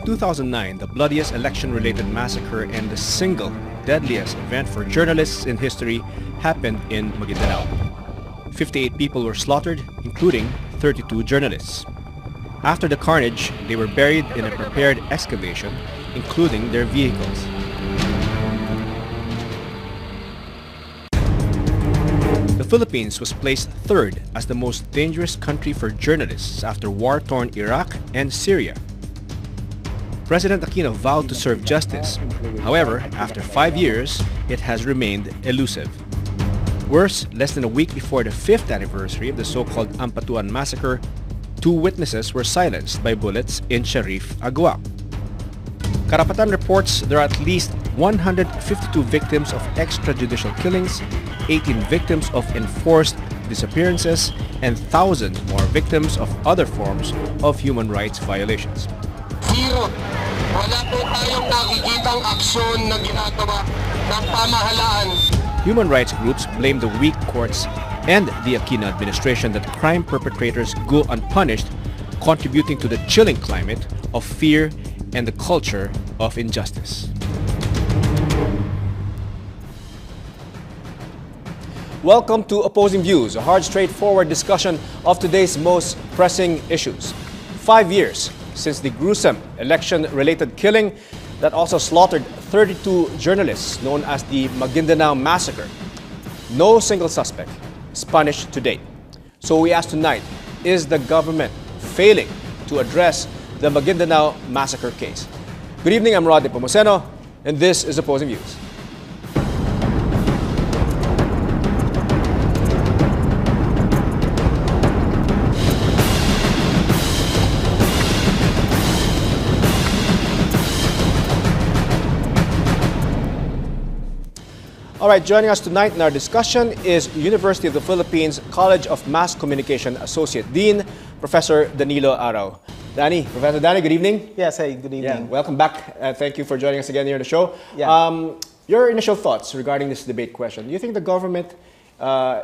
2009, the bloodiest election-related massacre and the single deadliest event for journalists in history happened in Maguindanao. 58 people were slaughtered, including 32 journalists. After the carnage, they were buried in a prepared excavation, including their vehicles. The Philippines was placed third as the most dangerous country for journalists after war-torn Iraq and Syria. President Aquino vowed to serve justice. However, after 5 years, it has remained elusive. Worse, less than a week before the 5th anniversary of the so-called Ampatuan massacre, 2 witnesses were silenced by bullets in Sharif, Agua. Karapatan reports there are at least 152 victims of extrajudicial killings, 18 victims of enforced disappearances, and thousands more victims of other forms of human rights violations. Zero. Wala po tayong nakikitang aksyon na ginagawa ng pamahalaan. Human rights groups blame the weak courts and the Aquino administration that crime perpetrators go unpunished, contributing to the chilling climate of fear and the culture of injustice. Welcome to Opposing Views, a hard, straightforward discussion of today's most pressing issues. 5 years since the gruesome election-related killing that also slaughtered 32 journalists known as the Maguindanao massacre. No single suspect is punished to date. So we ask tonight, is the government failing to address the Maguindanao massacre case? Good evening, I'm Rodney Pomoceno, and this is Opposing Views. All right, joining us tonight in our discussion is University of the Philippines College of Mass Communication Associate Dean, Professor Danilo Arao. Professor Danny, good evening. Yes, hey, good evening. Yeah, welcome back. Thank you for joining us again here on the show. Yeah. Your initial thoughts regarding this debate question. Do you think the government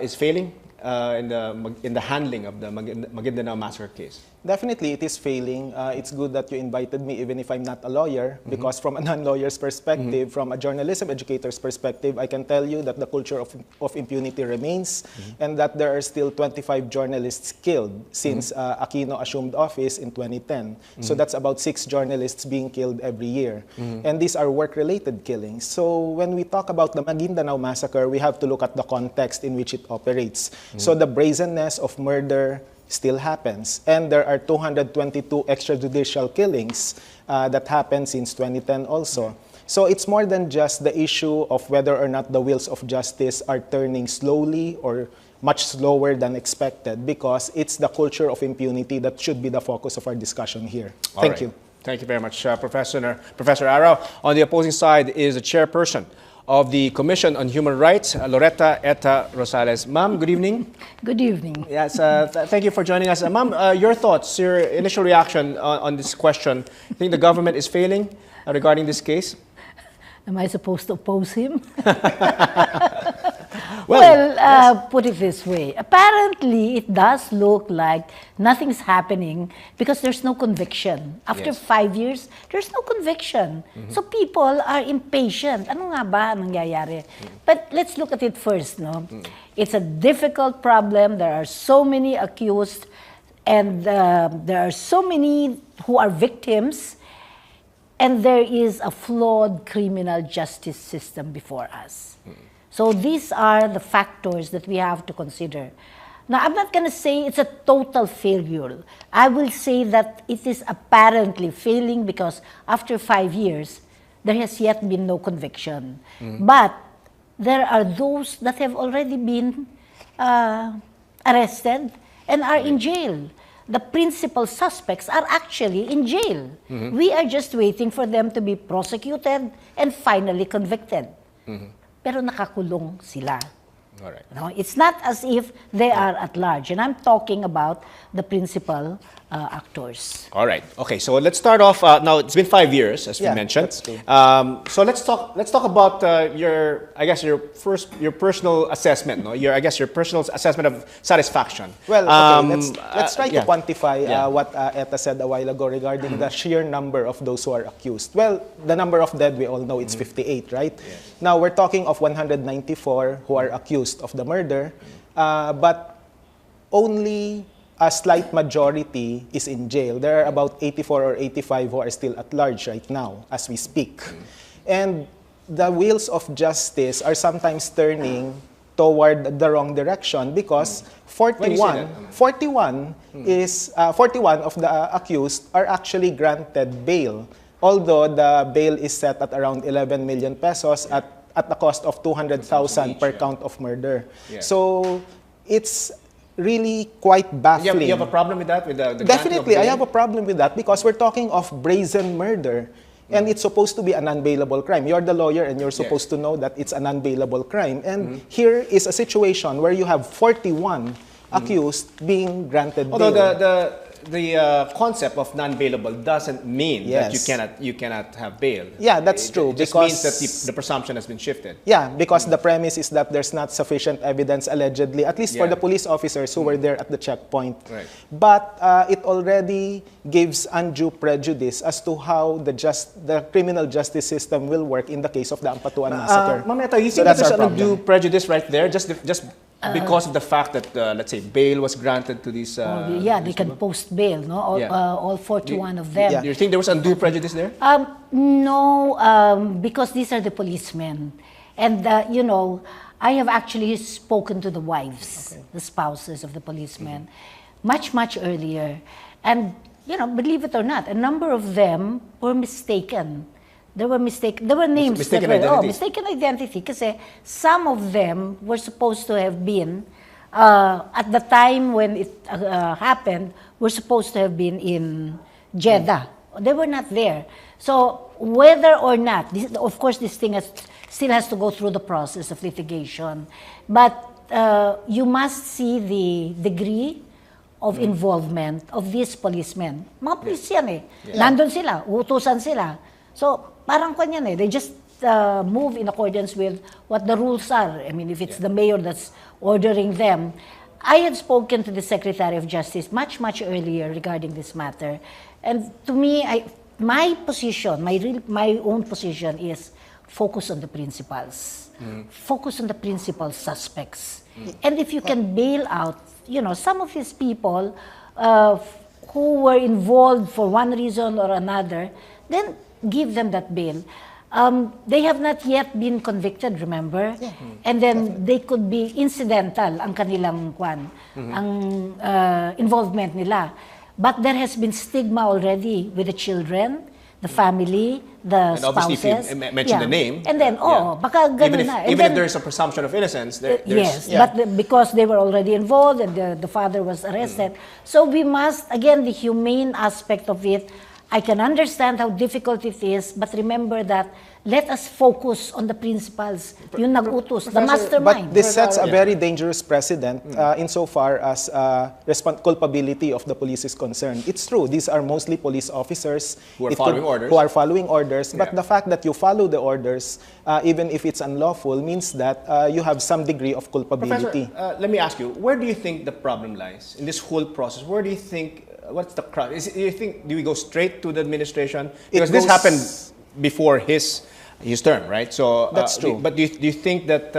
is failing in the handling of the Maguindanao massacre case? Definitely, it is failing. It's good that you invited me, even if I'm not a lawyer, because from a non-lawyer's perspective, from a journalism educator's perspective, I can tell you that the culture of impunity remains, and that there are still 25 journalists killed since Aquino assumed office in 2010. So that's about 6 journalists being killed every year. And these are work-related killings. So when we talk about the Maguindanao massacre, we have to look at the context in which it operates. So the brazenness of murder still happens. And there are 222 extrajudicial killings that happened since 2010 also. So it's more than just the issue of whether or not the wheels of justice are turning slowly or much slower than expected, because it's the culture of impunity that should be the focus of our discussion here. Thank you. Thank you very much, Professor Arao. On the opposing side is the chairperson of the Commission on Human Rights, Loretta Eta Rosales. Ma'am, good evening. Good evening. Yes, thank you for joining us. Ma'am, your thoughts, your initial reaction on this question. You think the government is failing regarding this case? Am I supposed to oppose him? Well, put it this way. Apparently, it does look like nothing's happening because there's no conviction. After 5 years, there's no conviction. So people are impatient. Ano nga ba nangyayari? But let's look at it first. No? It's a difficult problem. There are so many accused, and there are so many who are victims. And there is a flawed criminal justice system before us. So these are the factors that we have to consider. Now, I'm not going to say it's a total failure. I will say that it is apparently failing because after 5 years, there has yet been no conviction. But there are those that have already been arrested and are in jail. The principal suspects are actually in jail. We are just waiting for them to be prosecuted and finally convicted. Pero nakakulong sila. All right. No, it's not as if they are at large. And I'm talking about the principal actors. All right. Okay. So let's start off. Now it's been 5 years, as we Yeah, mentioned. that's true. So let's talk about your personal assessment. No, your personal assessment of satisfaction. Well, okay, let's try to yeah. quantify Yeah. what Etta said a while ago regarding the sheer number of those who are accused. Well, the number of dead, we all know it's 58, right? Yes. Now, we're talking of 194 who are accused of the murder, but only a slight majority is in jail. There are about 84 or 85 who are still at large right now as we speak. And the wheels of justice are sometimes turning toward the wrong direction because 41 of the accused are actually granted bail. Although the bail is set at around 11 million pesos at the cost of 200,000 per count of murder. Yeah. So it's really quite baffling. You have a problem with that? With the Definitely, I bail? have a problem with that because we're talking of brazen murder. And it's supposed to be an unbailable crime. You're the lawyer and you're supposed to know that it's an unbailable crime. And here is a situation where you have 41 accused being granted Although bail. the concept of non-bailable doesn't mean that Yes. you cannot have bail. Yeah, that's true, It just because- means that the presumption has been shifted. Yeah, because the premise is that there's not sufficient evidence allegedly, at least for Yeah. the police officers who were there at the checkpoint. Right. But it already gives undue prejudice as to how the criminal justice system will work in the case of the Ampatuan massacre. Ma'am Etta, you So think that that's there's our an undue problem. prejudice right there just because of the fact that, let's say, bail was granted to these... Yeah, they can post bail, no? All 41 of them. Do you think there was undue prejudice there? No, because these are the policemen. And, I have actually spoken to the wives, the spouses of the policemen, much, much earlier. And, believe it or not, a number of them were mistaken. There were names. Mistaken that were, identity. Mistaken identity. Kasi some of them were supposed to have been, at the time when it happened, were supposed to have been in Jeddah. They were not there. So whether or not, of course this thing still has to go through the process of litigation. But you must see the degree of involvement of these policemen. Mga police yan eh. Nandun sila, utusan sila. So, parang kanyan eh. They just move in accordance with what the rules are. I mean, if it's the mayor that's ordering them. I had spoken to the Secretary of Justice much, much earlier regarding this matter. And to me, my position, my own position is focus on the principals. Focus on the principal suspects. And if you can bail out, some of these people who were involved for one reason or another, then give them that bail. They have not yet been convicted, remember? Yeah. And then they could be incidental ang kanilang ang involvement nila. But there has been stigma already with the children, the family, the And obviously, spouses. if you mention the name, And then, baka ganun na. And even if then, there's a presumption of innocence, yes, but because they were already involved and the father was arrested. So we must, again, the humane aspect of it, I can understand how difficult it is, but remember that let us focus on the principals, yung nag-utos, the mastermind. But this sets a very dangerous precedent insofar as culpability of the police is concerned. It's true, these are mostly police officers who are following orders. But the fact that you follow the orders, even if it's unlawful, means that you have some degree of culpability. Professor, let me ask you, where do you think the problem lies in this whole process? Where do you think, what's the crux? Do we go straight to the administration? Because this happened before his term, right? So that's true. But do you think that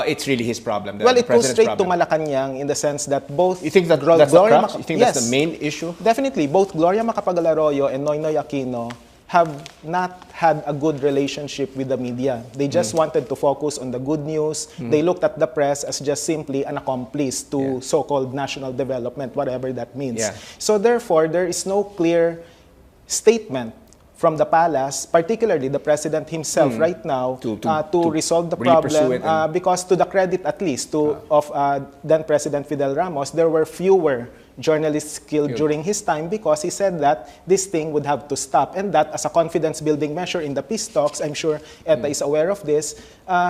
it's really his problem? Well, it goes straight problem? to Malacanang in the sense that both... You think that's the crux? You think that's the main issue? Definitely. Both Gloria Macapagal-Arroyo and Noynoy Aquino have not had a good relationship with the media. They just wanted to focus on the good news. They looked at the press as just simply an accomplice to so-called national development, whatever that means. Yeah. So therefore, there is no clear statement from the palace, particularly the president himself right now, to resolve the really pursue problem. it Because to the credit, at least, of then President Fidel Ramos, there were fewer journalists killed during his time because he said that this thing would have to stop, and that as a confidence-building measure in the peace talks, I'm sure Etta is aware of this,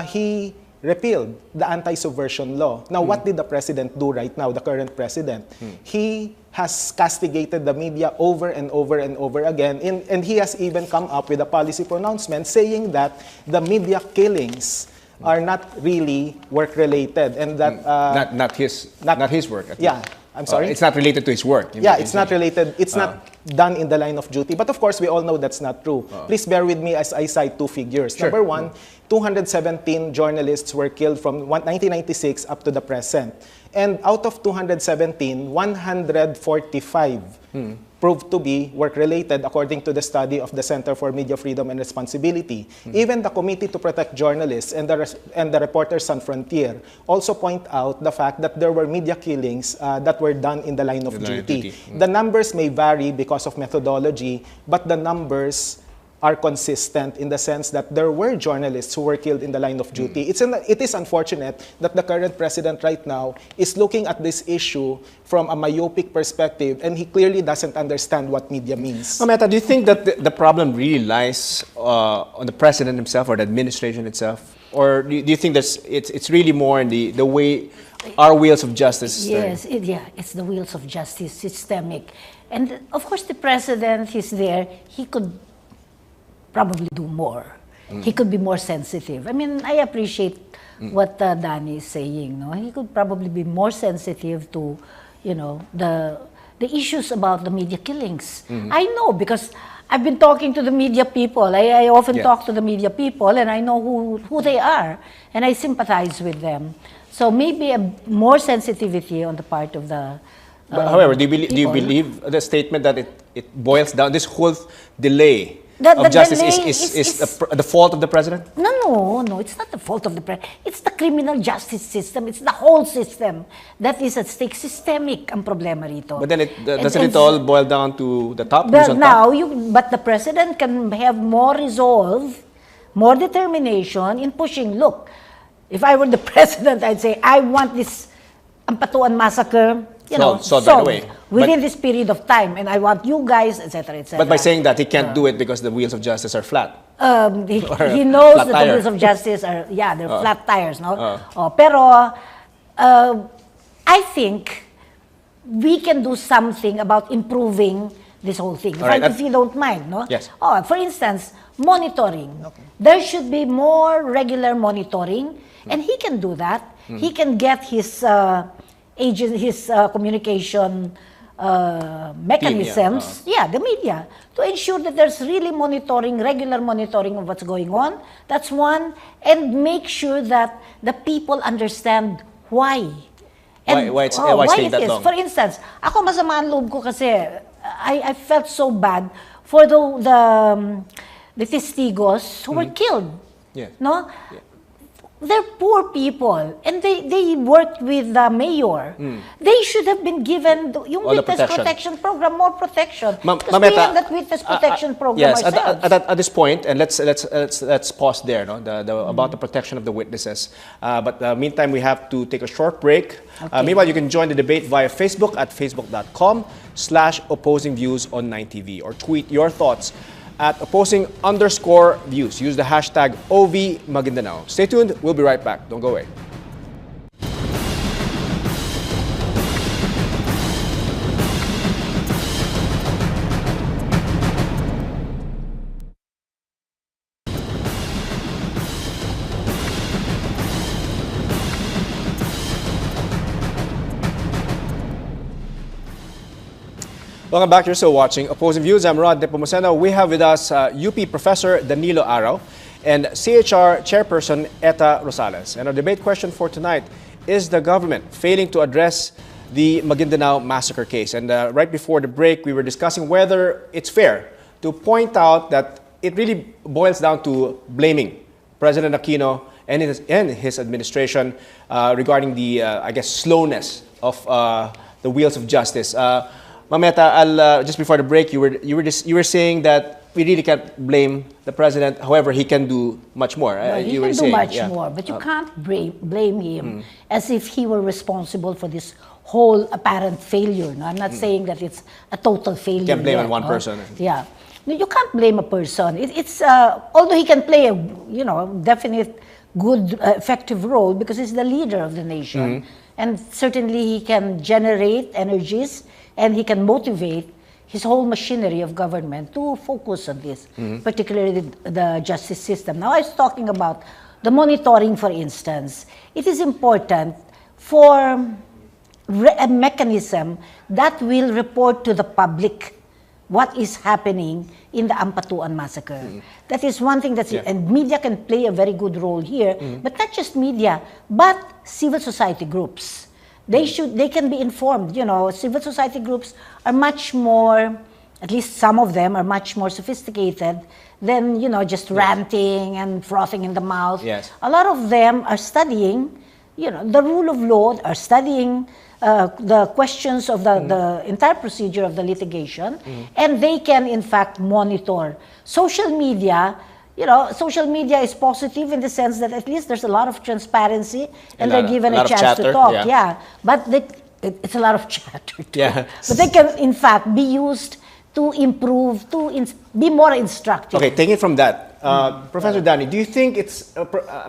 he repealed the anti-subversion law. Now, what did the president do right now, the current president? He has castigated the media over and over and over again, and he has even come up with a policy pronouncement saying that the media killings are not really work-related, and that Not his work. At yeah. least. I'm sorry? It's not related to his work. Yeah, it's not related. It's not done in the line of duty. But of course, we all know that's not true. Please bear with me as I cite two figures. Sure. Number one, 217 journalists were killed from 1996 up to the present. And out of 217, 145 proved to be work-related according to the study of the Center for Media Freedom and Responsibility. Even the Committee to Protect Journalists and the Reporters Sans Frontier also point out the fact that there were media killings that were done in the line of duty. The numbers may vary because of methodology, but the numbers are consistent in the sense that there were journalists who were killed in the line of duty. It is unfortunate that the current president right now is looking at this issue from a myopic perspective, and he clearly doesn't understand what media means. Meta, do you think that the problem really lies on the president himself or the administration itself? Or do you think that it's really more in the way our wheels of justice Yes, it's the wheels of justice, systemic. And of course, the president is there. He could probably do more. He could be more sensitive. I mean, I appreciate what Danny is saying. No, he could probably be more sensitive to, the issues about the media killings. I know because I've been talking to the media people. I often talk to the media people, and I know who they are, and I sympathize with them. So maybe a more sensitivity on the part of the. But however, do you believe the statement that it boils down this whole delay? Of justice is the fault of the president? No, it's not the fault of the president. It's the criminal justice system. It's the whole system that is at stake. Systemic ang problema rito. But then doesn't it all boil down to the top? But but the president can have more resolve, more determination in pushing. Look, if I were the president, I'd say, I want this Ampatuan massacre, solved right away. Within this period of time, and I want you guys, etc., etc. But by saying that, he can't do it because the wheels of justice are flat. He knows that the wheels of justice are, they're flat tires, no? Pero I think we can do something about improving this whole thing. If you don't mind, no? Yes. For instance, monitoring. Okay. There should be more regular monitoring, and he can do that. He can get his communication mechanisms, the media, to ensure that there's really regular monitoring of what's going on. That's one. And make sure that the people understand why. And why it that is. long? For instance, ako masama ang loob ko kasi I felt so bad for the testigos who were killed. Yeah. No? Yeah. They're poor people, and they worked with the mayor. They should have been given yung witness protection program, more protection. Because we have that witness protection program ourselves. At this point, and let's pause there, no? About the protection of the witnesses. But meantime, we have to take a short break. Okay. Meanwhile, you can join the debate via Facebook at facebook.com/opposingviews on 9TV, or tweet your thoughts at opposing_views. Use the hashtag #OVMaguindanao. Stay tuned. We'll be right back. Don't go away. Welcome back. You're still watching Opposing Views. I'm Rod Nepomuceno. We have with us UP Professor Danilo Arao and CHR Chairperson Eta Rosales. And our debate question for tonight is the government failing to address the Maguindanao massacre case. And right before the break, we were discussing whether it's fair to point out that it really boils down to blaming President Aquino and his administration regarding the, slowness of the wheels of justice. Mameta, just before the break, you were saying that we really can't blame the president. However, he can do much more. No, he can do much more, but you can't blame him as if he were responsible for this whole apparent failure. No? I'm not saying that it's a total failure. You can't blame on one person. Yeah, no, you can't blame a person. Although he can play a definite good, effective role because he's the leader of the nation. And certainly he can generate energies and he can motivate his whole machinery of government to focus on this, particularly the justice system. Now, I was talking about the monitoring, for instance. It is important for a mechanism that will report to the public what is happening in the Ampatuan massacre. That is one thing that's, and media can play a very good role here, but not just media, but civil society groups. They can be informed. You know, civil society groups are much more, at least some of them are much more sophisticated than, you know, just ranting and frothing in the mouth. A lot of them are studying, you know, the rule of law, are studying the questions of the entire procedure of the litigation, and they can, in fact, monitor. Social media, you know, social media is positive in the sense that at least there's a lot of transparency and they're given a chance to talk. But it's a lot of chatter too. But they can, in fact, be used to improve, to be more instructive. Okay, taking it from that, Professor Danny, do you think it's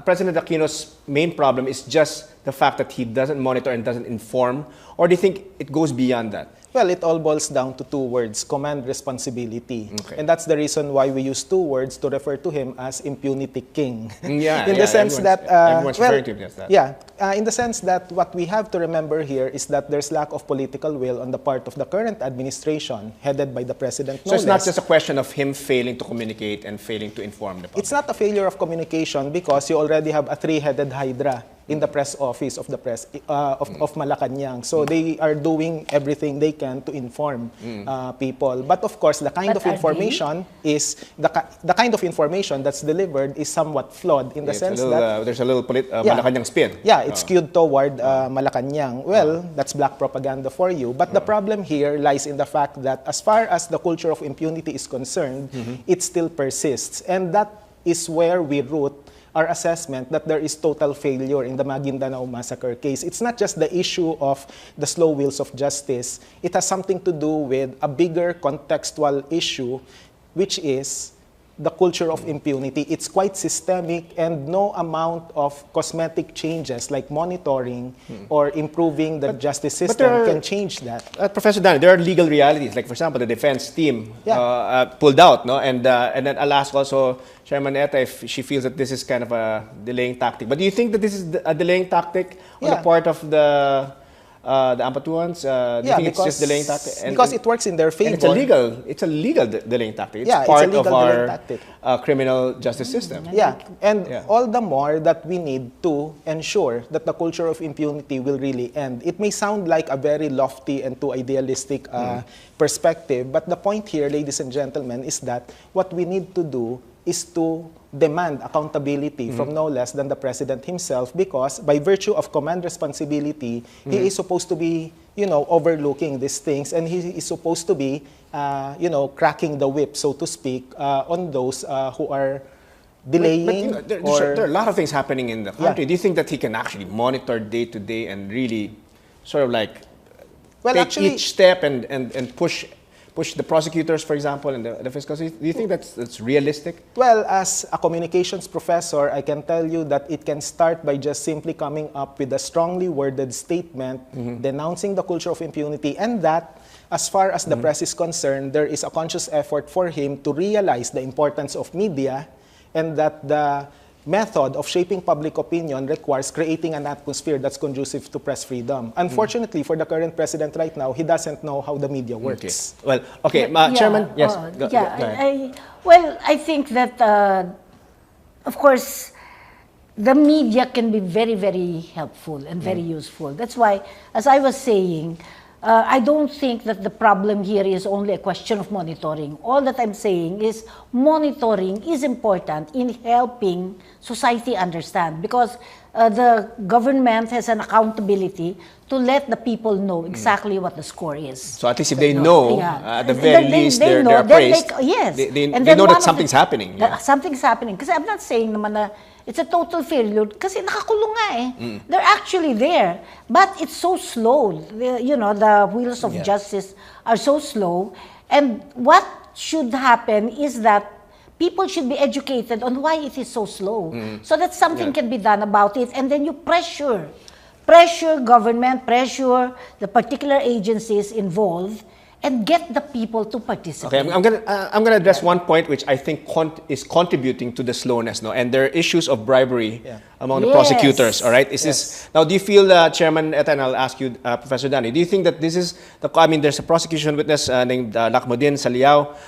President Aquino's main problem is just the fact that he doesn't monitor and doesn't inform, or do you think it goes beyond that? Well, it all boils down to two words: command responsibility. And that's the reason why we use two words to refer to him as impunity king. In the sense that, everyone's referring to him as that. In the sense that what we have to remember here is that there's lack of political will on the part of the current administration, headed by the president. So it's not just a question of him failing to communicate and failing to inform the public. It's not a failure of communication because you already have a three-headed hydra in the press office of the press of Malacanang. So they are doing everything they can to inform people. But of course, the kind of information is the kind of information that's delivered is somewhat flawed in the sense that there's a little Malacanang spin. It's skewed toward Malacanang. Well, that's black propaganda for you. But the problem here lies in the fact that as far as the culture of impunity is concerned, it still persists. And that is where we root our assessment that there is total failure in the Maguindanao massacre case. It's not just the issue of the slow wheels of justice. It has something to do with a bigger contextual issue, which is the culture of impunity. It's quite systemic, and no amount of cosmetic changes like monitoring or improving the justice system can change that. Professor Dan, there are legal realities. Like, for example, the defense team pulled out, no? And then I'll ask also Chairman Etta if she feels that this is kind of a delaying tactic. But do you think that this is a delaying tactic on the part of the Ampatuans? Do you think it's just delaying tactic? Because it works in their favor. And it's a legal delaying tactic. It's part of our criminal justice system. All the more that we need to ensure that the culture of impunity will really end. It may sound like a very lofty and too idealistic perspective, but the point here, ladies and gentlemen, is that what we need to do is to demand accountability from no less than the president himself, because by virtue of command responsibility, he is supposed to be, you know, overlooking these things, and he is supposed to be, you know, cracking the whip, so to speak, on those who are delaying. But, you know, there are a lot of things happening in the country. Do you think that he can actually monitor day to day and really sort of like take each step and push the prosecutors, for example, and the fiscal? Do you think that's realistic? Well, as a communications professor, I can tell you that it can start by just simply coming up with a strongly worded statement denouncing the culture of impunity, and that, as far as the press is concerned, there is a conscious effort for him to realize the importance of media, and that the method of shaping public opinion requires creating an atmosphere that's conducive to press freedom. Unfortunately, for the current president right now, he doesn't know how the media works. Well, Chairman, yes. Go ahead. I think that, of course, the media can be very, very helpful and very useful. That's why, as I was saying, I don't think that the problem here is only a question of monitoring. All that I'm saying is monitoring is important in helping society understand, because the government has an accountability to let the people know exactly what the score is. So at least if they know, at the very least, they're appraised. They know that something's happening. Something's happening. Because I'm not saying naman na it's a total failure, kasi nakakulong nga eh. They're actually there. But it's so slow. You know, the wheels of justice are so slow. And what should happen is that people should be educated on why it is so slow, so that something can be done about it, and then you pressure government, pressure the particular agencies involved, and get the people to participate. Okay, I'm gonna address one point which I think is contributing to the slowness, no? And there are issues of bribery among the prosecutors. All right, this now? Do you feel, Chairman Eta, and I'll ask you, Professor Danny, do you think that this is the? I mean, there's a prosecution witness named Lakmudin Saliao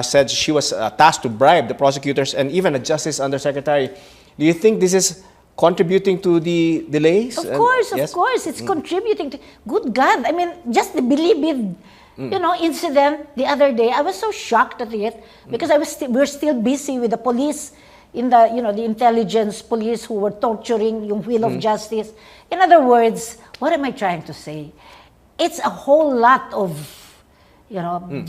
said she was tasked to bribe the prosecutors and even a justice undersecretary. Do you think this is contributing to the delays? Of course, it's contributing to. Good God, I mean, just the believe incident the other day, I was so shocked at it because we're still busy with the police in the intelligence police who were torturing yung wheel of justice. In other words, what am I trying to say? It's a whole lot of,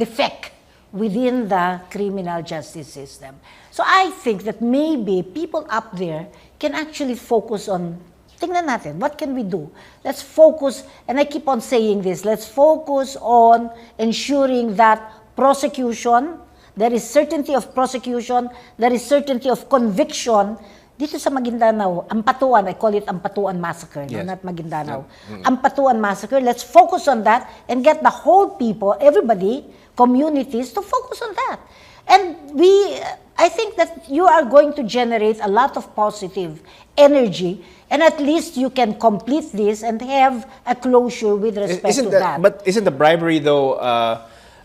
defect within the criminal justice system. So I think that maybe people up there can actually focus on, tingnan natin, what can we do? Let's focus, and I keep on saying this, let's focus on ensuring that prosecution, there is certainty of prosecution, there is certainty of conviction. Dito sa Maguindanao, Ampatuan, I call it Ampatuan massacre, not Maguindanao. Ampatuan massacre, let's focus on that and get the whole people, everybody, communities, to focus on that. And I think that you are going to generate a lot of positive energy, and at least you can complete this and have a closure with respect to that. But isn't the bribery, though,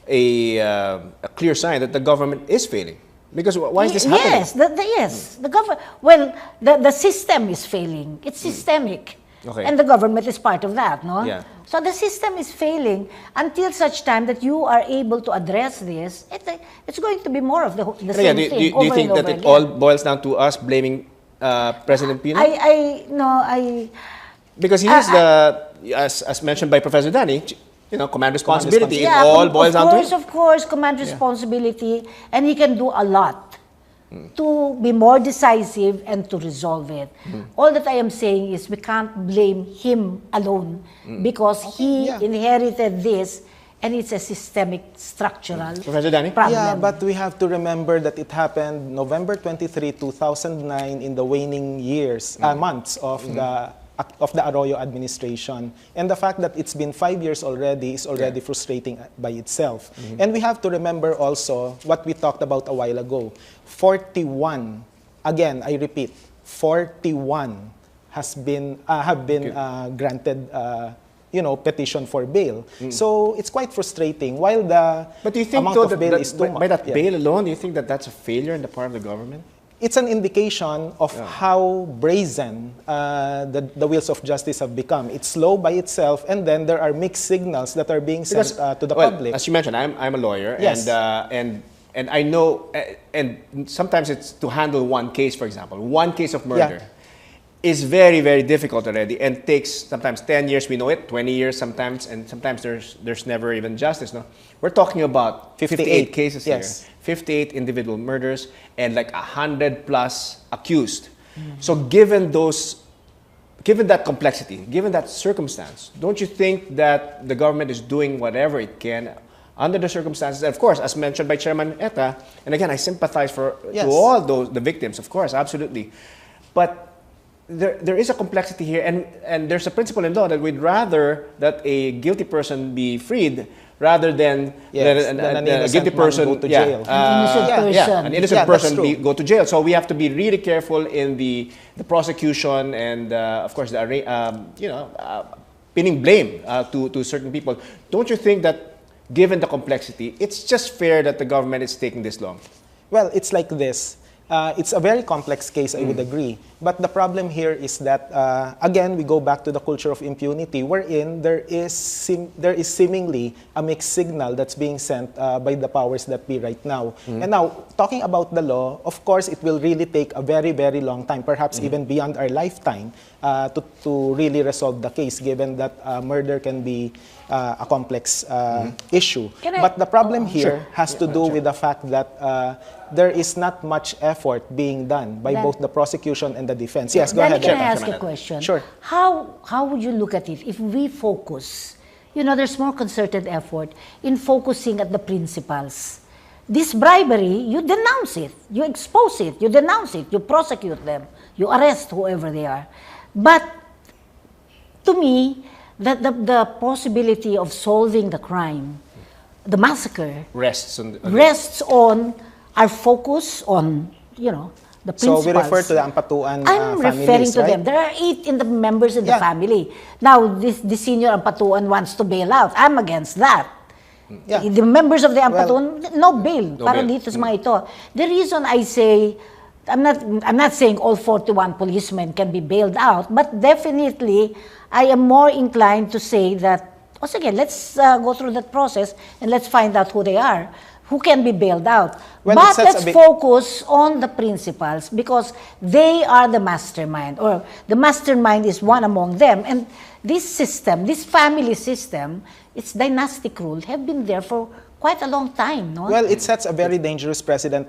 a clear sign that the government is failing? Because why is this happening? Yes, the government. Well, the system is failing. It's systemic. Okay. And the government is part of that, no? Yeah. So the system is failing until such time that you are able to address this. It's going to be more of the same thing. Do you think that it all boils down to us blaming President Pino? Because he is as mentioned by Professor Danny, command responsibility. It all boils down to him. Of course, command responsibility, and he can do a lot to be more decisive and to resolve it. All that I am saying is we can't blame him alone because he inherited this, and it's a systemic structural Professor Danny? problem. Yeah, but we have to remember that it happened November 23, 2009 in the waning years, months of the Arroyo administration. And the fact that it's been 5 years already is already frustrating by itself. And we have to remember also what we talked about a while ago. 41, again, I repeat, 41 have been granted petition for bail. So it's quite frustrating. While the But do you think, amount though, of bail is too much. by that bail alone, do you think that that's a failure on the part of the government? It's an indication of how brazen the wheels of justice have become. It's slow by itself, and then there are mixed signals that are being sent to the public. As you mentioned, I'm a lawyer, Yes. and I know, and sometimes it's to handle one case, for example, one case of murder is very, very difficult already, and takes sometimes 10 years, we know it, 20 years sometimes, and sometimes there's never even justice. No, we're talking about 58 cases here, 58 individual murders, and like 100 plus accused. So given that complexity, given that circumstance, don't you think that the government is doing whatever it can under the circumstances? And of course, as mentioned by Chairman Eta, and again, I sympathize to all the victims, of course, absolutely. But there is a complexity here, and there's a principle in law that we'd rather that a guilty person be freed rather than a guilty person go to jail. An innocent person go to jail. So we have to be really careful in the prosecution and of course pinning blame to certain people. Don't you think that given the complexity, it's just fair that the government is taking this long? Well, it's like this. It's a very complex case, I would agree. But the problem here is that, again, we go back to the culture of impunity, wherein there is seemingly a mixed signal that's being sent by the powers that be right now. And now, talking about the law, of course, it will really take a very, very long time, perhaps even beyond our lifetime, to really resolve the case, given that murder can be a complex issue. But the problem here has to do with the fact that there is not much effort being done by both the prosecution and the defense. Yes, go ahead. Can I ask a question? Sure. How would you look at it if we focus, there's more concerted effort in focusing at the principals, this bribery, you denounce it, you expose it, you denounce it, you prosecute them, you arrest whoever they are. But to me, the possibility of solving the crime, the massacre, rests on our focus on, the principals. So we refer to the Ampatuan I'm families, referring to right? them. There are 8 in the members in the family. Now, the senior Ampatuan wants to bail out. I'm against that. Yeah. The members of the Ampatuan, no bail. No Para bail. dito sa mga ito. The reason I say, I'm not saying all 41 policemen can be bailed out, but definitely, I am more inclined to say that, sige, let's go through that process and let's find out who they are, who can be bailed out. Well, but let's focus on the principals because they are the mastermind, or the mastermind is one among them. And this system, this family system, its dynastic rule have been there for quite a long time, no? Well, it sets a very dangerous precedent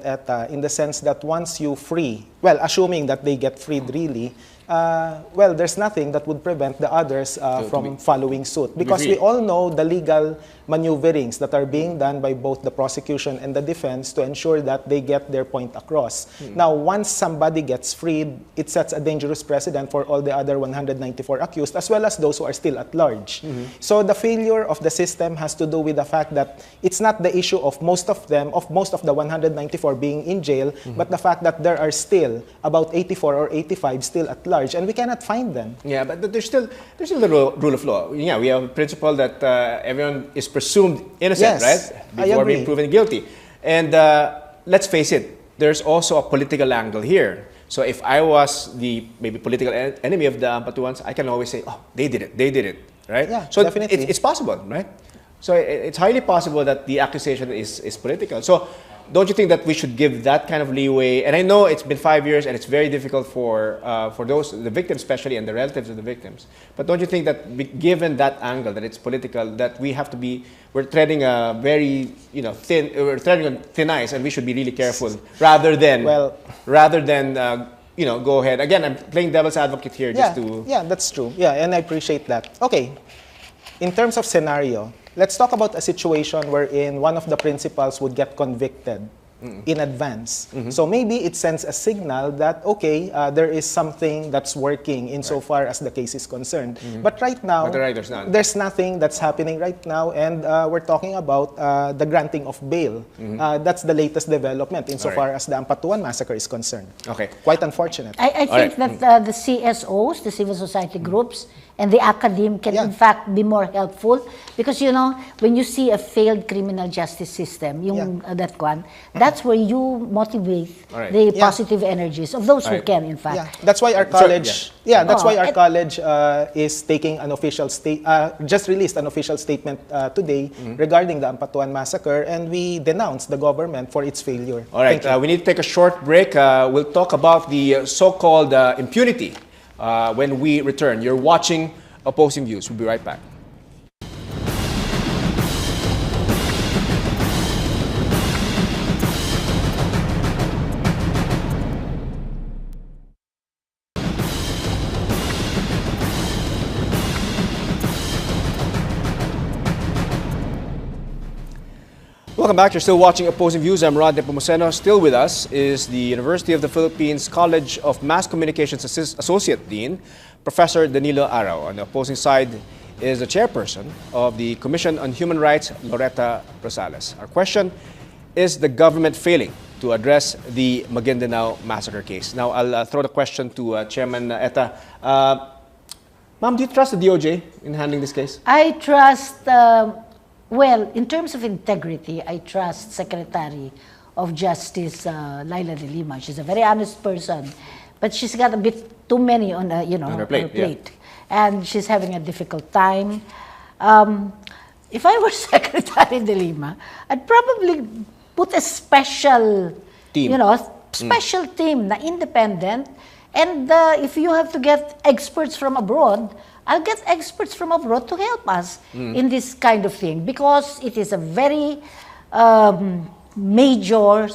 in the sense that once you free, well, assuming that they get freed really, well, there's nothing that would prevent the others from following suit. Because we all know the legal maneuverings that are being done by both the prosecution and the defense to ensure that they get their point across. Now, once somebody gets freed, it sets a dangerous precedent for all the other 194 accused, as well as those who are still at large. So the failure of the system has to do with the fact that it's not the issue of most of them, of most of the 194 being in jail, but the fact that there are still about 84 or 85 still at large, and we cannot find them. Yeah, but there's still the rule of law. Yeah, we have a principle that everyone is presumed innocent, Yes, right? I Before agree. being proven guilty. And let's face it, there's also a political angle here. So if I was the maybe political enemy of the Ampatuans, I can always say, oh, they did it, right? Yeah, so definitely. it's possible, right? So it's highly possible that the accusation is political. So don't you think that we should give that kind of leeway? And I know it's been 5 years and it's very difficult for the victims especially and the relatives of the victims. But don't you think that given that angle, that it's political, that we're treading a very, we're treading on thin ice and we should be really careful rather than go ahead. Again, I'm playing devil's advocate here just to... Yeah, that's true. Yeah, and I appreciate that. Okay, in terms of scenario, let's talk about a situation wherein one of the principals would get convicted in advance. So maybe it sends a signal that, okay, there is something that's working insofar as the case is concerned. But right now, there's nothing that's happening right now, and we're talking about the granting of bail. That's the latest development insofar as the Ampatuan massacre is concerned. Okay. Quite unfortunate. I think that the CSOs, the civil society groups, and the academe can in fact be more helpful because when you see a failed criminal justice system, that's where you motivate the positive energies of those who can in fact. Yeah, that's why our college. That's why our college is taking an official just released an official statement today regarding the Ampatuan massacre, and we denounce the government for its failure. All right, we need to take a short break. We'll talk about the so-called impunity when we return. You're watching Opposing Views. We'll be right back. Welcome back. You're still watching Opposing Views. I'm Rod Nepomuceno. Still with us is the University of the Philippines College of Mass Communications Associate Dean, Professor Danilo Arao. On the opposing side is the chairperson of the Commission on Human Rights, Loretta Rosales. Our question, is the government failing to address the Maguindanao massacre case? Now, I'll throw the question to Chairman Etta. Ma'am, do you trust the DOJ in handling this case? I trust, well, in terms of integrity, I trust Secretary of Justice Laila de Lima. She's a very honest person, but she's got a bit too many on her plate. Yeah. And she's having a difficult time. If I were Secretary de Lima, I'd probably put a special team, special team na independent. And if you have to get experts from abroad, I'll get experts from abroad to help us in this kind of thing, because it is a very major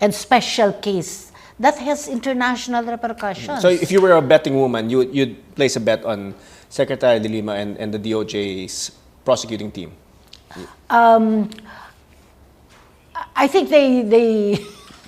and special case that has international repercussions. So if you were a betting woman, you'd place a bet on Secretary de Lima and the DOJ's prosecuting team? I think they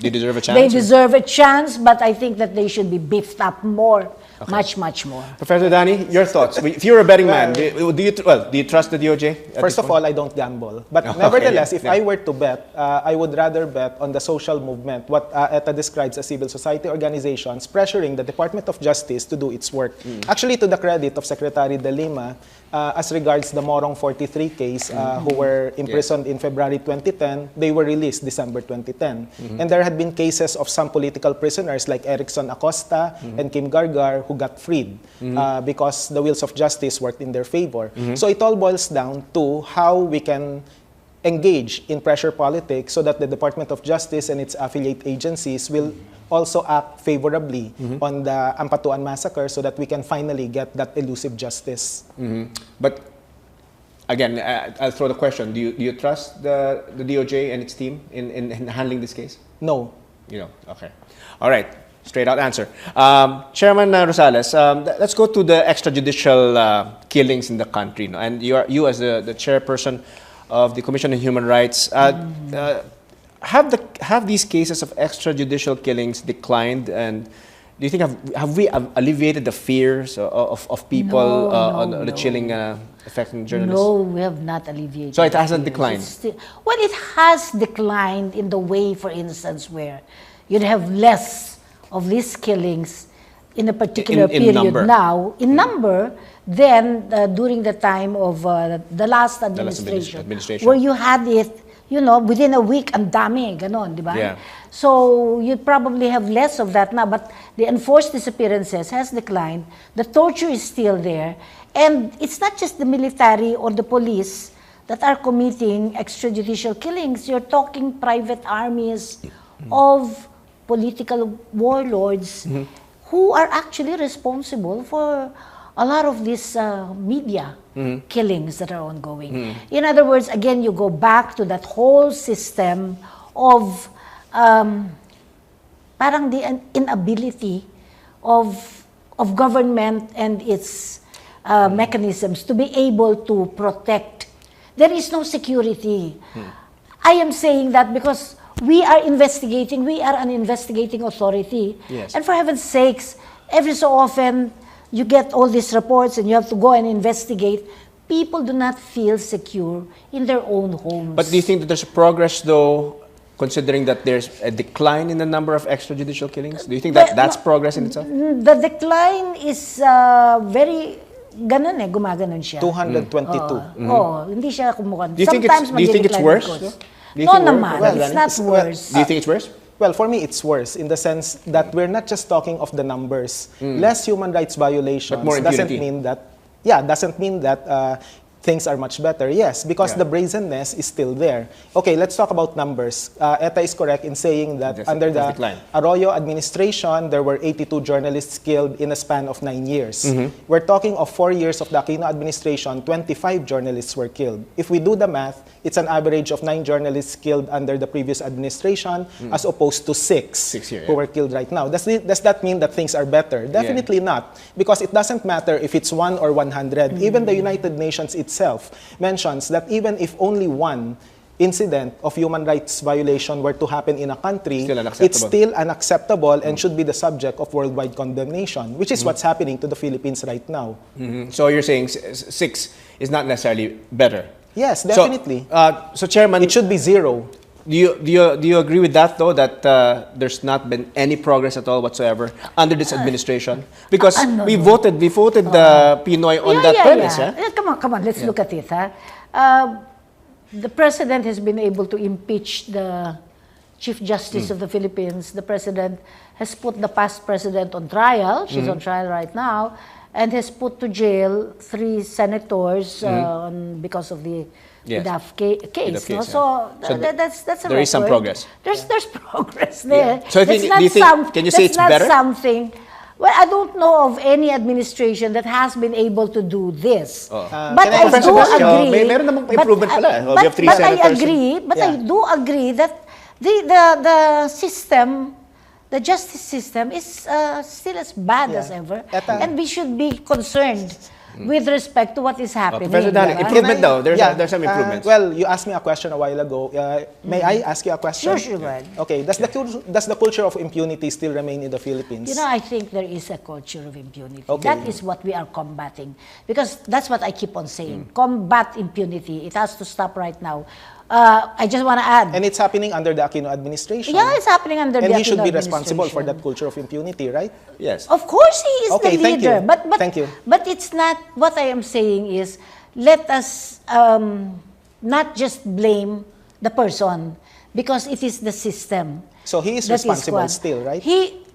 They deserve a chance? they deserve a chance, but I think that they should be beefed up more, much more. Professor Danny, your thoughts? If you're a betting man, do you trust the DOJ? First of all, I don't gamble. But nevertheless, if I were to bet, I would rather bet on the social movement, what ETA describes as civil society organizations pressuring the Department of Justice to do its work. Actually, to the credit of Secretary De Lima, as regards the Morong 43 case, who were imprisoned in February 2010, they were released December 2010. And there had been cases of some political prisoners like Erickson Acosta and Kim Gargar who got freed because the wheels of justice worked in their favor. So it all boils down to how we can engage in pressure politics so that the Department of Justice and its affiliate agencies will also act favorably on the Ampatuan massacre so that we can finally get that elusive justice. But again, I'll throw the question. Do you trust the DOJ and its team in handling this case? No. You know, okay. All right, straight out answer. Chairman Rosales, let's go to the extrajudicial killings in the country. No? And you as the chairperson of the Commission on Human Rights, have these cases of extrajudicial killings declined? And do you think have we alleviated the fears of people on the chilling affecting journalists? No, we have not alleviated. So it hasn't declined? Well, it has declined in the way, for instance, where you'd have less of these killings in a particular period number. now, in number, than during the time of the last administration, where you had it, you know, within a week, ang dami, ganon, di ba? Yeah. So you'd probably have less of that now, but the enforced disappearances has declined. The torture is still there. And it's not just the military or the police that are committing extrajudicial killings. You're talking private armies of political warlords who are actually responsible for a lot of these media killings that are ongoing. In other words, again, you go back to that whole system of parang the inability of government and its mechanisms to be able to protect. There is no security. I am saying that because we are investigating, we are an investigating authority. Yes. And for heaven's sakes, every so often, you get all these reports and you have to go and investigate. People do not feel secure in their own homes. But do you think that there's progress, though, considering that there's a decline in the number of extrajudicial killings? Do you think that that's progress in itself? The decline is very, ganun gumaganon siya. 222. Hindi siya kumukuha. Do you think it's worse? No naman, it's not worse. Do you think it's worse? Well, for me, it's worse in the sense that we're not just talking of the numbers. Less human rights violations But more doesn't impunity. mean that things are much better. Yes, because the brazenness is still there. Okay, let's talk about numbers. ETA is correct in saying that under the Arroyo administration, there were 82 journalists killed in a span of 9 years. We're talking of 4 years of the Aquino administration, 25 journalists were killed. If we do the math, it's an average of 9 journalists killed under the previous administration as opposed to 6 who were killed right now. Does that mean that things are better? Definitely not. Because it doesn't matter if it's 1 or 100. Even the United Nations itself mentions that even if only one incident of human rights violation were to happen in a country, it's still unacceptable and should be the subject of worldwide condemnation, which is what's happening to the Philippines right now. So you're saying 6 is not necessarily better? Yes, definitely. So Chairman, it should be 0. Do you agree with that, though, that there's not been any progress at all whatsoever under this administration? Because we voted Pinoy on that premise. Come on, let's look at it. The President has been able to impeach the Chief Justice of the Philippines. The President has put the past President on trial. She's on trial right now. And has put to jail 3 senators because of the DAF case. No? So that's a there is some progress. There's progress there. Yeah. So can you say it's better? Something. Well, I don't know of any administration that has been able to do this. But I do agree. Meron namang improvement pala. We have 3 senators. I do agree that the system, the justice system, is still as bad as ever, and we should be concerned with respect to what is happening. Professor Danilo, diba? improvement though. There's some improvements. Well, you asked me a question a while ago. May I ask you a question? Sure, go ahead. Okay. Does the culture of impunity still remain in the Philippines? You know, I think there is a culture of impunity. Okay. That is what we are combating. Because that's what I keep on saying. Combat impunity. It has to stop right now. I just want to add. And it's happening under the Aquino administration. Yeah, it's happening under the Aquino And he should be administration. responsible for that culture of impunity, right? Yes. Of course, he is Okay, the thank leader. you. But Thank you. But it's not. What I am saying is, let us not just blame the person, because it is the system. So he is that responsible is still, right?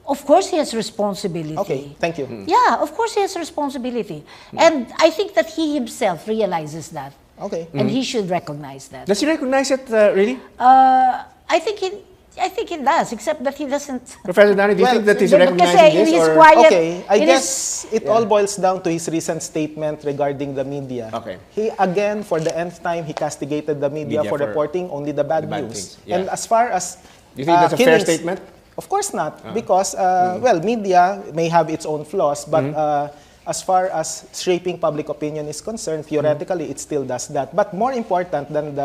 Of course, he has responsibility. Okay, thank you. Yeah, of course, he has responsibility, and I think that he himself realizes that. Okay. And he should recognize that. Does he recognize it really? I think he does, except that he doesn't. Professor Danilo, do you think that he's Kasi recognizing in this? his Or? quiet, Okay, I in guess it all boils down to his recent statement regarding the media. Okay. He, again, for the nth time, he castigated the media for reporting only the bad bad news. things, yeah. And as far as Do you think that's a fair killings- statement? Of course not, because, well, media may have its own flaws, but as far as shaping public opinion is concerned, theoretically, it still does that. But more important than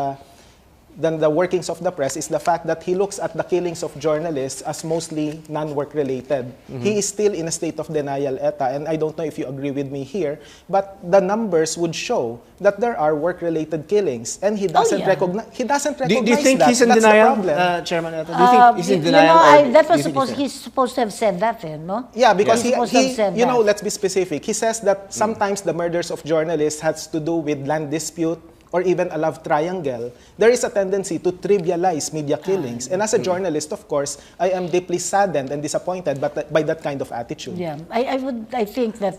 the workings of the press is the fact that he looks at the killings of journalists as mostly non-work related. He is still in a state of denial, ETA, and I don't know if you agree with me here, but the numbers would show that there are work-related killings, and he doesn't yeah. recognize. He doesn't recognize Do you think that. he's in That's denial, the problem. Chairman Etta? Do you think he's in You denial? know, or that do was you think supposed. He's supposed to have said that, no? Yeah, because He's supposed to have said you know, that. let's be specific. He says that sometimes the murders of journalists has to do with land dispute or even a love triangle. There is a tendency to trivialize media killings. And as a journalist, of course, I am deeply saddened and disappointed by that kind of attitude. Yeah, I think that,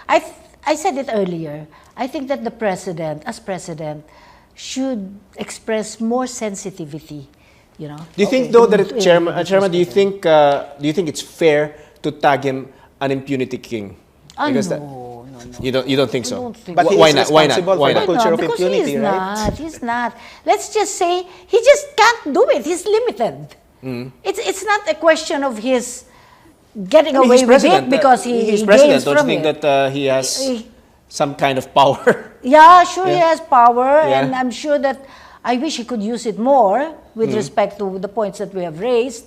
I said it earlier, I think that the president, as president, should express more sensitivity, you know. Do you think though that Chairman, do you think it's fair to tag him an impunity king? Because No. you don't think so? I don't think But so. he Why is not? Why not? responsible Why for not? the culture of Because impunity, he's right? He's not. Let's just say he just can't do it. He's limited. It's not a question of his getting I mean, away he's with president. it because he he's gains president. Don't you from think it. that he has some kind of power? Yeah, sure, he has power, Yeah. and I'm sure that I wish he could use it more with respect to the points that we have raised.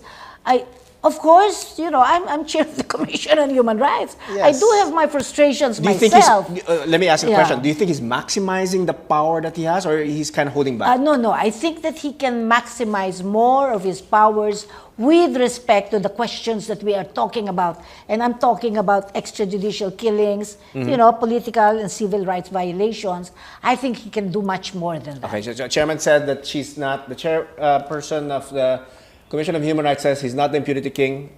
Of course, you know, I'm chair of the Commission on Human Rights. I Yes. do have my frustrations Do you think myself. let me ask you a Yeah. question. Do you think he's maximizing the power that he has, or he's kind of holding back? No, I think that he can maximize more of his powers with respect to the questions that we are talking about. And I'm talking about extrajudicial killings, you know, political and civil rights violations. I think he can do much more than that. Okay, so Chairman said that she's not the chairperson of the Commission of Human Rights. Says he's not the impunity king.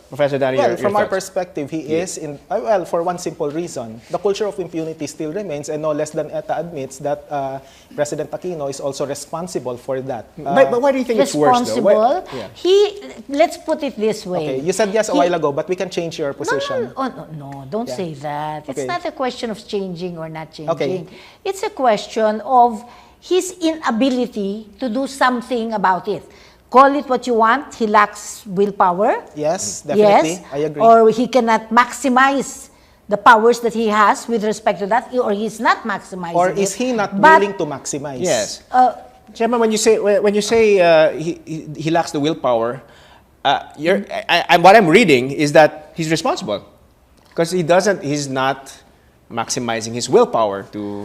Professor Danilo, Well, your from our thoughts? perspective, he is in, well, for one simple reason. The culture of impunity still remains, and no less than ETA admits that President Aquino is also responsible for that. But why do you think it's worse, though? Responsible. Yeah. Let's put it this way. Okay, you said yes a while ago, but we can change your position. No, don't Yeah. say that. It's Okay. not a question of changing or not changing. Okay. It's a question of his inability to do something about it. Call it what you want. He lacks willpower. Yes, definitely. Yes. I agree. Or he cannot maximize the powers that he has with respect to that, or he's not maximizing Or it. is he not But, willing to maximize? Yes. Chairman, when you say he lacks the willpower, what I'm reading is that he's responsible because he's not maximizing his willpower to.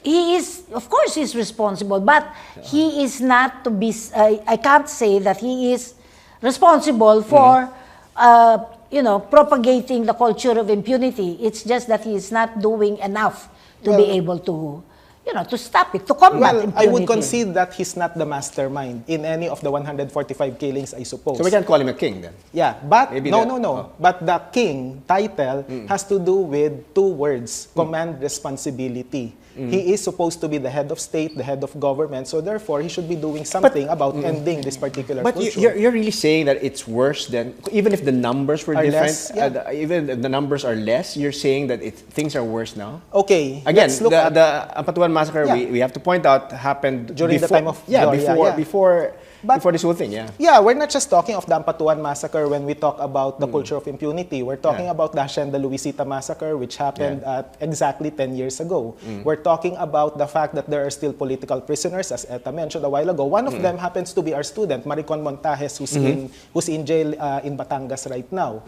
He is, of course, he's responsible, but he is not to be. I can't say that he is responsible for, propagating the culture of impunity. It's just that he is not doing enough to be able to, to stop it, to combat Well, impunity. I would concede that he's not the mastermind in any of the 145 killings, I suppose. So we can't call him a king then. Yeah, but Maybe no. Oh. But the king title has to do with two words: command responsibility. He is supposed to be the head of state, the head of government, so therefore he should be doing something about ending this particular But culture. you're really saying that it's worse than, even if the numbers were Are different, less, yeah. even if the numbers are less, you're saying that things are worse now? Okay, Again, let's look the at Ampatuan massacre, Yeah. we have to point out, happened During the before, time of Gloria, yeah. before before this whole thing, yeah. Yeah, we're not just talking of the Ampatuan massacre when we talk about the culture of impunity. We're talking about the Hacienda Luisita massacre, which happened exactly 10 years ago. We're talking about the fact that there are still political prisoners, as Eta mentioned a while ago. One of them happens to be our student, Maricon Montajes, who's in jail in Batangas right now.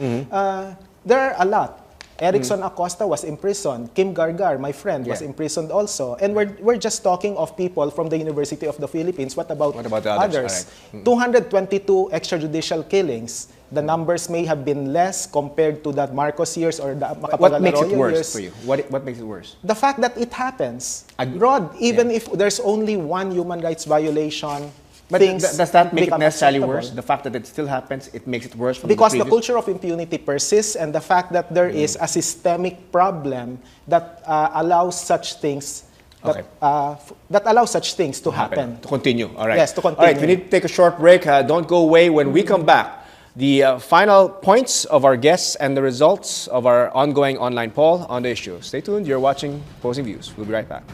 There are a lot. Erickson Acosta was imprisoned. Kim Gargar, my friend, was imprisoned also. And we're just talking of people from the University of the Philippines. What about the others? 222 extrajudicial killings. The numbers may have been less compared to the Marcos years or the Macapagal What makes it Arroyo worse years. for you? What makes it worse? The fact that it happens. Rod, even if there's only one human rights violation, But does that make it necessarily acceptable. worse? The fact that it still happens, it makes it worse from Because the the culture of impunity persists, and the fact that there is a systemic problem that allows such things that allows such things to happen. To continue. All right. Yes, to All right, continue. we need to take a short break. Don't go away. When we come back, the final points of our guests and the results of our ongoing online poll on the issue. Stay tuned. You're watching Opposing Views. We'll be right back.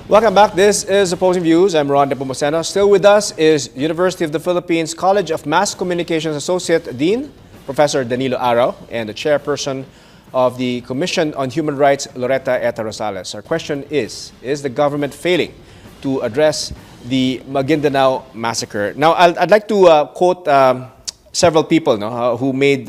Welcome back. This is Opposing Views. I'm Ron Nepomuceno. Still with us is University of the Philippines College of Mass Communications Associate Dean, Professor Danilo Arao, and the Chairperson of the Commission on Human Rights, Loretta Eta Rosales. Our question is the government failing to address the Maguindanao massacre? Now, I'd like to quote several people who made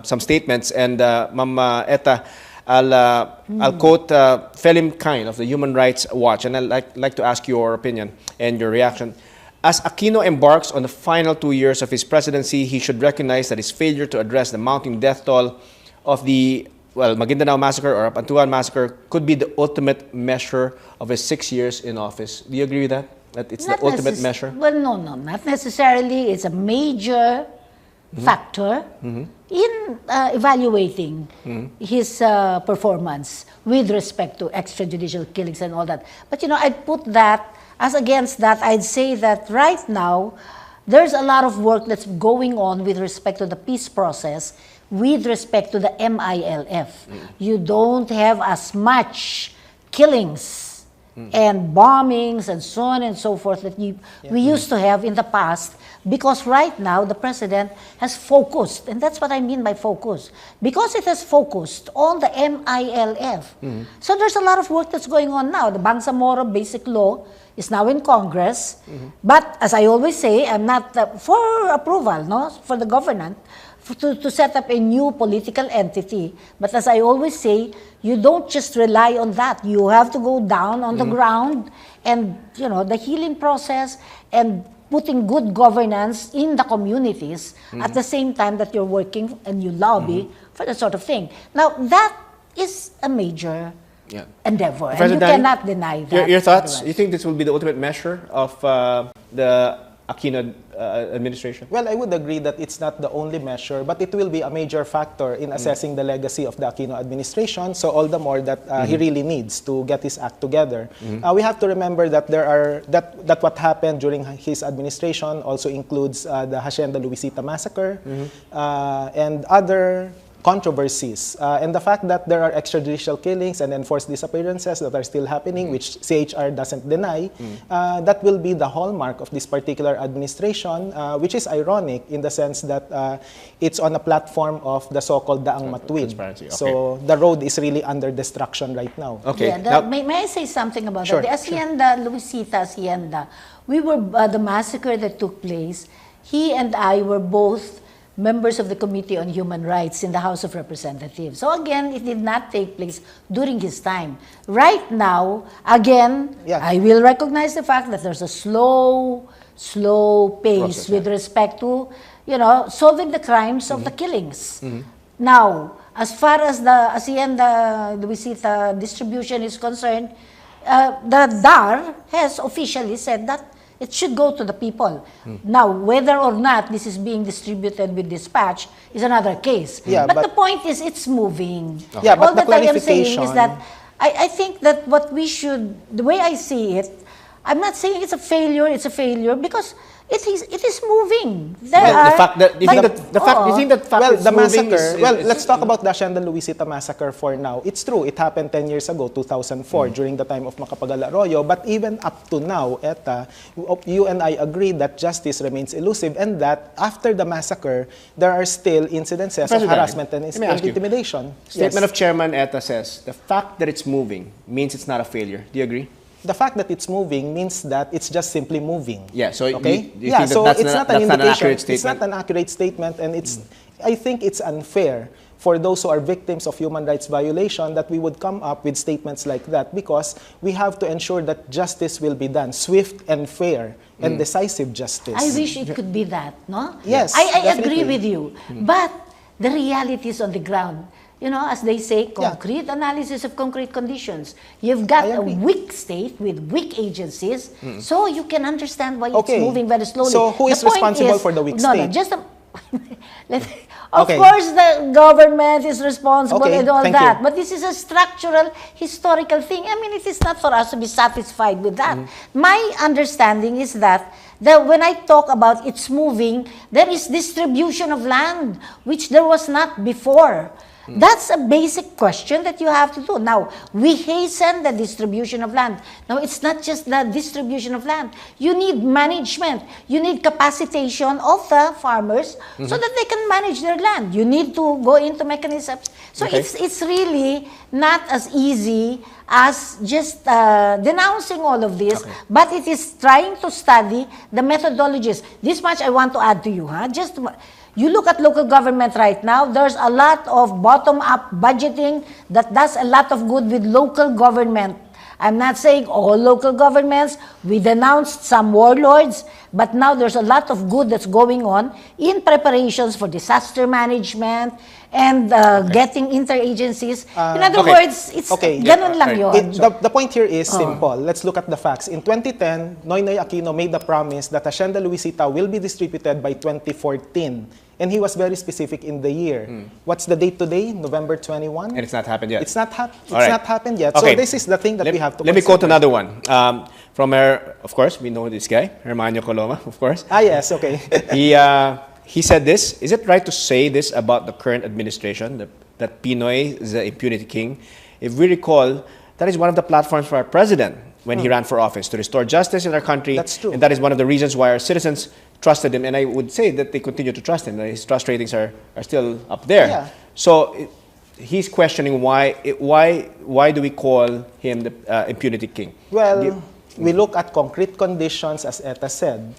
some statements, and Ma'am Eta, I'll quote Felim Kain of the Human Rights Watch, and I'd like to ask your opinion and your reaction. As Aquino embarks on the final 2 years of his presidency, he should recognize that his failure to address the mounting death toll of the Maguindanao massacre or Ampatuan massacre could be the ultimate measure of his 6 years in office. Do you agree with that? That it's not the ultimate measure? Well, no, not necessarily. It's a major factor in evaluating his performance with respect to extrajudicial killings and all that. But, I'd put that as against that. I'd say that right now, there's a lot of work that's going on with respect to the peace process, with respect to the MILF. You don't have as much killings and bombings and so on and so forth that we used to have in the past, because right now the president has focused, and that's what I mean by focus, because it has focused on the MILF. So there's a lot of work that's going on now. The Bangsamoro Basic Law is now in Congress, but as I always say, I'm not for approval, for the government, to set up a new political entity. But as I always say, you don't just rely on that. You have to go down on the ground and, the healing process and putting good governance in the communities at the same time that you're working and you lobby for that sort of thing. Now, that is a major endeavor, and you cannot deny that. Your thoughts? You think this will be the ultimate measure of the Aquino administration? Well, I would agree that it's not the only measure, but it will be a major factor in assessing the legacy of the Aquino administration. So all the more that he really needs to get his act together. We have to remember that that what happened during his administration also includes the Hacienda Luisita massacre and other controversies, and the fact that there are extrajudicial killings and enforced disappearances that are still happening, which CHR doesn't deny, that will be the hallmark of this particular administration, which is ironic in the sense that it's on a platform of the so-called Daang Matuwid. Okay. So the road is really under destruction right now. Okay. May I say something about Sure, that? The Hacienda, Luisita Hacienda, we were, the massacre that took place, he and I were both members of the Committee on Human Rights in the House of Representatives. So again, it did not take place during his time. Right now, again, I will recognize the fact that there's a slow pace process, with respect to, solving the crimes of the killings. Now, as far as the Hacienda Luisita distribution is concerned, the DAR has officially said that it should go to the people. Now, whether or not this is being distributed with dispatch is another case. But the point is, it's moving. Yeah, All but that I am saying is that I think that what we should, the way I see it, I'm not saying it's a failure because it is moving. There Well, are, the fact that you think that the fact oo. you think that fact Well, it's the moving massacre, is let's talk about the Hacienda Luisita massacre for now. It's true, it happened 10 years ago, 2004, during the time of Macapagal Arroyo. But even up to now, ETA, you and I agree that justice remains elusive and that after the massacre, there are still incidences of President, harassment and let me ask you. intimidation. Statement Yes. of Chairman ETA says the fact that it's moving means it's not a failure. Do you agree? The fact that it's moving means that it's just simply moving. Yeah, so Okay? you think that that's it's not an an indication. accurate statement? It's not an accurate statement, and I think it's unfair for those who are victims of human rights violation that we would come up with statements like that, because we have to ensure that justice will be done, swift and fair and decisive justice. I wish it could be that, no? Yes, I agree definitely. with you. But the realities on the ground, you know, as they say, concrete analysis of concrete conditions. You've got I a agree. weak state with weak agencies, so you can understand why Okay. it's moving very slowly. So who is The point responsible for the weak No, state? just of Okay. course the government is responsible Okay, and all thank that, you. but this is a structural, historical thing. I mean, it is not for us to be satisfied with that. My understanding is that when I talk about it's moving, there is distribution of land, which there was not before. That's a basic question that you have to do. Now, we hasten the distribution of land. Now, it's not just the distribution of land. You need management. You need capacitation of the farmers so that they can manage their land. You need to go into mechanisms. So Okay. it's really not as easy as just denouncing all of this, but it is trying to study the methodologies. This much I want to add to you. You look at local government right now, there's a lot of bottom-up budgeting that does a lot of good with local government. I'm not saying all local governments. We denounced some warlords, but now there's a lot of good that's going on in preparations for disaster management and getting interagencies. In other Okay. words, it's Okay. ganun lang Right. yun. The point here is simple. Let's look at the facts. In 2010, Noynoy Aquino made the promise that Hacienda Luisita will be distributed by 2014. And he was very specific in the year. What's the date today? November 21? And it's not happened yet. It's not All right. happened yet. Okay. So this is the thing that Let- we have to Let me quote consider. another one. From of course, we know this guy, Hermanio Coloma, of course. Ah, yes, okay. He said this: is it right to say this about the current administration, that Pinoy is the impunity king? If we recall, that is one of the platforms for our president when he ran for office, to restore justice in our country. That's true. And that is one of the reasons why our citizens trusted him. And I would say that they continue to trust him. His trust ratings are still up there. Yeah. So he's questioning why do we call him the impunity king? Well, we look at concrete conditions, as Etta said.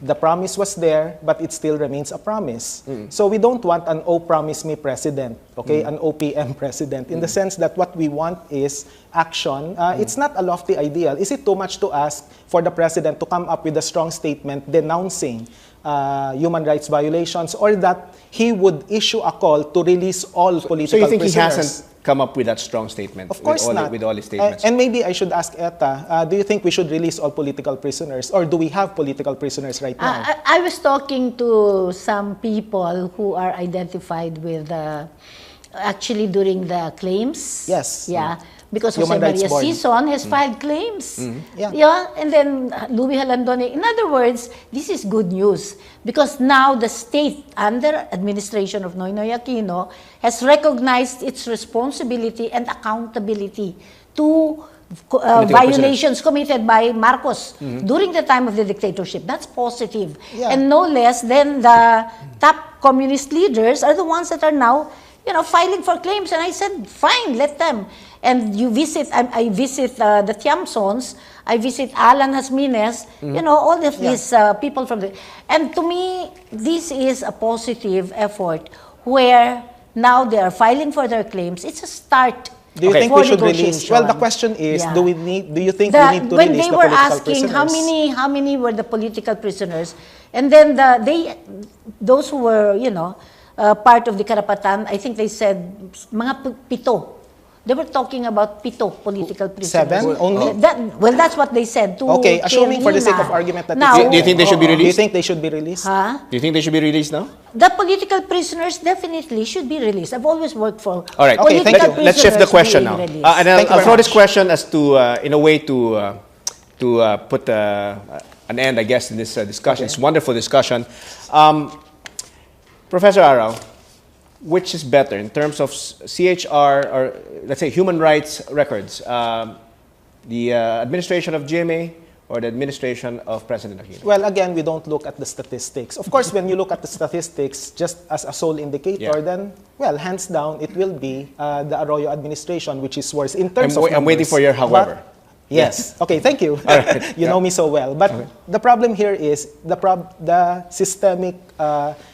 The promise was there, but it still remains a promise. So we don't want an "oh, promise me" president, okay? An OPM president, in the sense that what we want is action. It's not a lofty ideal. Is it too much to ask for the president to come up with a strong statement denouncing human rights violations, or that he would issue a call to release all political So you think prisoners? he hasn't come up with that strong statement? Of course not. With all his statements. And maybe I should ask Etta, do you think we should release all political prisoners, or do we have political prisoners right now? I was talking to some people who are identified with, actually during the claims. Yes. Yeah. Because Jose Human Rights Maria Board. Sison has filed claims. Yeah. And then Louis Halandone. In other words, this is good news because now the state, under administration of Noynoy Aquino, has recognized its responsibility and accountability to violations committed by Marcos during the time of the dictatorship. That's positive. Yeah. And no less than the top communist leaders are the ones that are now, filing for claims. And I said, fine, let them. And you visit, I visit the Tiamsons, I visit Alan Hasmines, all of these people from the... And to me, this is a positive effort where now they are filing for their claims. It's a start. Do you think for we should release? negotiation. Well, the question is, Yeah. do you think we need to when release they the were political asking prisoners? how many were the political prisoners, and then those who were part of the Karapatan, I think they said mga pito. They were talking about pito political prisoners. 7 only? That's what they said. Okay, assuming for the sake of argument that now, Do you think they should be Do you released? think they should be released? Huh? Do you think they should be released now? The political prisoners definitely should be released. I've always worked for All right. Okay, thank you. Let's shift the question now. Released. And Thank you I'll very throw this much. question as to, in a way, to put an end, I guess, in this discussion. It's wonderful discussion. Professor Arao, which is better in terms of CHR or, let's say, human rights records? The administration of GMA or the administration of President Aquino? Well, again, we don't look at the statistics. Of course, when you look at the statistics just as a sole indicator, then, well, hands down, it will be the Arroyo administration, which is worse in terms of I'm waiting numbers. for your however. But, yes. Okay, thank you. Right. You know me so well. But the problem here is the systemic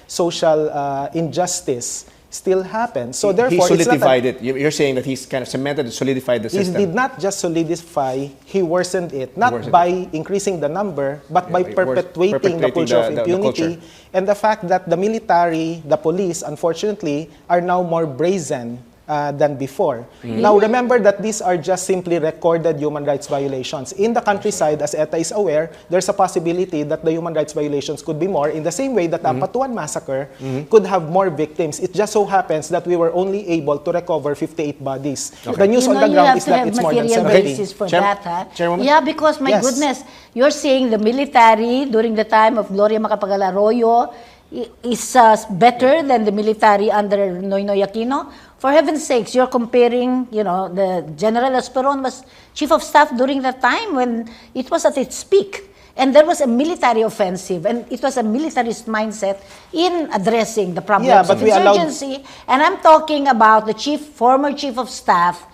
social injustice still happens. So therefore, he solidified it. You're saying that he's kind of cemented and solidified the system. He did not just solidify, he worsened it. Not by increasing the number, but by perpetuating the culture of impunity. And the fact that the military, the police, unfortunately, are now more brazen than before. Now, remember that these are just simply recorded human rights violations. In the countryside, as ETA is aware, there's a possibility that the human rights violations could be more, in the same way that the Ampatuan massacre could have more victims. It just so happens that we were only able to recover 58 bodies. The news on the ground is that it's more than 70. Basis for that, huh? Chairwoman? Yeah, because my goodness, you're saying the military during the time of Gloria Macapagal Arroyo is better than the military under Noynoy Aquino. For heaven's sakes, you're comparing, you know, the General Esperon was chief of staff during that time when it was at its peak. And there was a military offensive, and it was a militarist mindset in addressing the problems of insurgency. And I'm talking about the former chief of staff,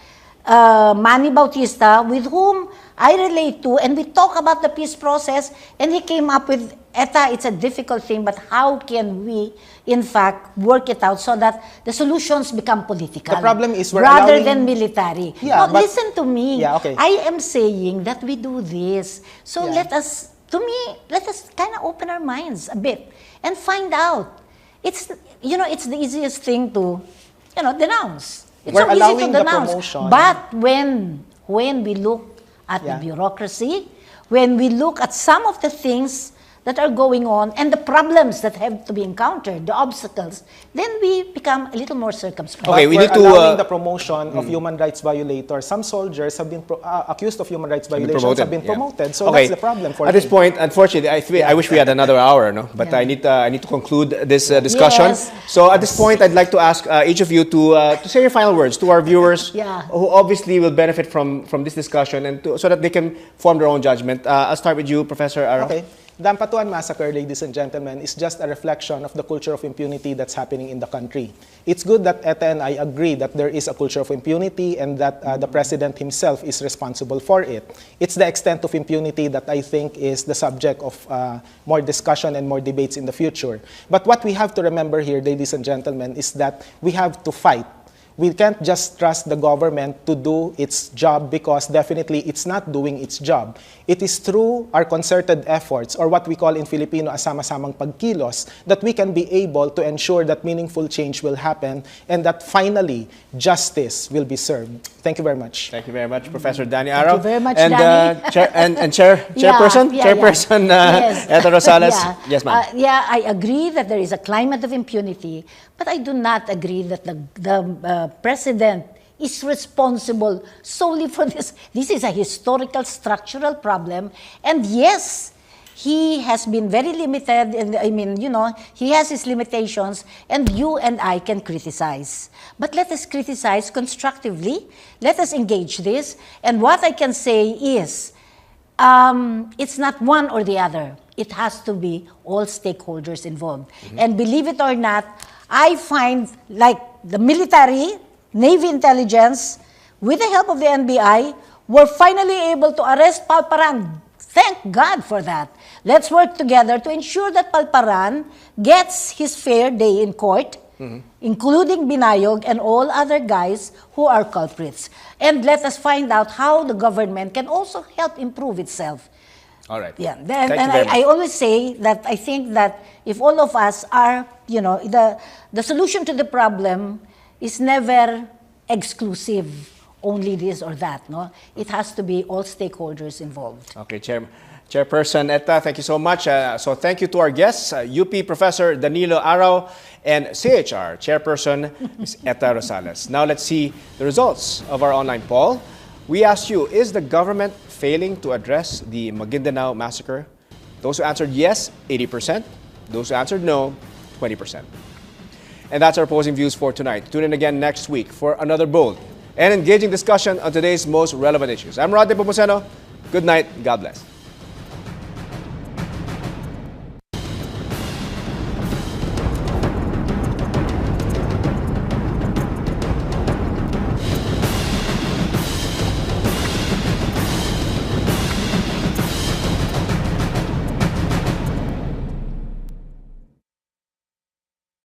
Manny Bautista, with whom I relate to, and we talk about the peace process, and he came up with, ETA, it's a difficult thing, but how can we, in fact, work it out so that the solutions become political? The problem is we're rather allowing... than military. Yeah, no, listen to me. Yeah, okay. I am saying that we do this. So let us kind of open our minds a bit and find out. It's, you know, it's the easiest thing to, you know, denounce. It's We're so easy allowing to the denounce. promotion. But when we look at the bureaucracy, when we look at some of the things that are going on and the problems that have to be encountered, the obstacles, then we become a little more circumspect. Okay, we need to allowing the promotion of human rights violators. Some soldiers have been accused of human rights violations have been promoted. So that's the problem for At this point, unfortunately, I wish we had another hour, no? But I need to conclude this discussion. Yes. So at this point, I'd like to ask each of you to say your final words to our viewers, who obviously will benefit from this discussion, and so that they can form their own judgment. I'll start with you, Professor Arao. Okay. The Ampatuan massacre, ladies and gentlemen, is just a reflection of the culture of impunity that's happening in the country. It's good that ETA and I agree that there is a culture of impunity and that the president himself is responsible for it. It's the extent of impunity that I think is the subject of more discussion and more debates in the future. But what we have to remember here, ladies and gentlemen, is that we have to fight. We can't just trust the government to do its job because definitely it's not doing its job. It is through our concerted efforts, or what we call in Filipino as sama-samang pagkilos, that we can be able to ensure that meaningful change will happen and that finally justice will be served. Thank you very much. Thank you very much, Professor Danny Arao. Thank you very much, and, Danny. Chairperson ETA Rosales. Yes, ma'am. I agree that there is a climate of impunity, but I do not agree that the president is responsible solely for this. This is a historical, structural problem. And yes, he has been very limited. And I mean, you know, he has his limitations, and you and I can criticize. But let us criticize constructively. Let us engage this. And what I can say is, it's not one or the other. It has to be all stakeholders involved. And believe it or not, I find like the military, Navy intelligence, with the help of the NBI, were finally able to arrest Palparan. Thank God for that. Let's work together to ensure that Palparan gets his fair day in court, including Binayog and all other guys who are culprits. And let us find out how the government can also help improve itself. All right. Yeah. And I always say that I think that if all of us are, you know, the solution to the problem is never exclusive only this or that. No, it has to be all stakeholders involved. Okay, Chairperson Etta, thank you so much. So thank you to our guests, UP Professor Danilo Arao and CHR Chairperson Ms. Etta Rosales. Now let's see the results of our online poll. We asked you, is the government failing to address the Maguindanao massacre? Those who answered yes, 80%. Those who answered no, 20%. And that's our opposing views for tonight. Tune in again next week for another bold and engaging discussion on today's most relevant issues. I'm Rodney Pomuceno. Good night. God bless.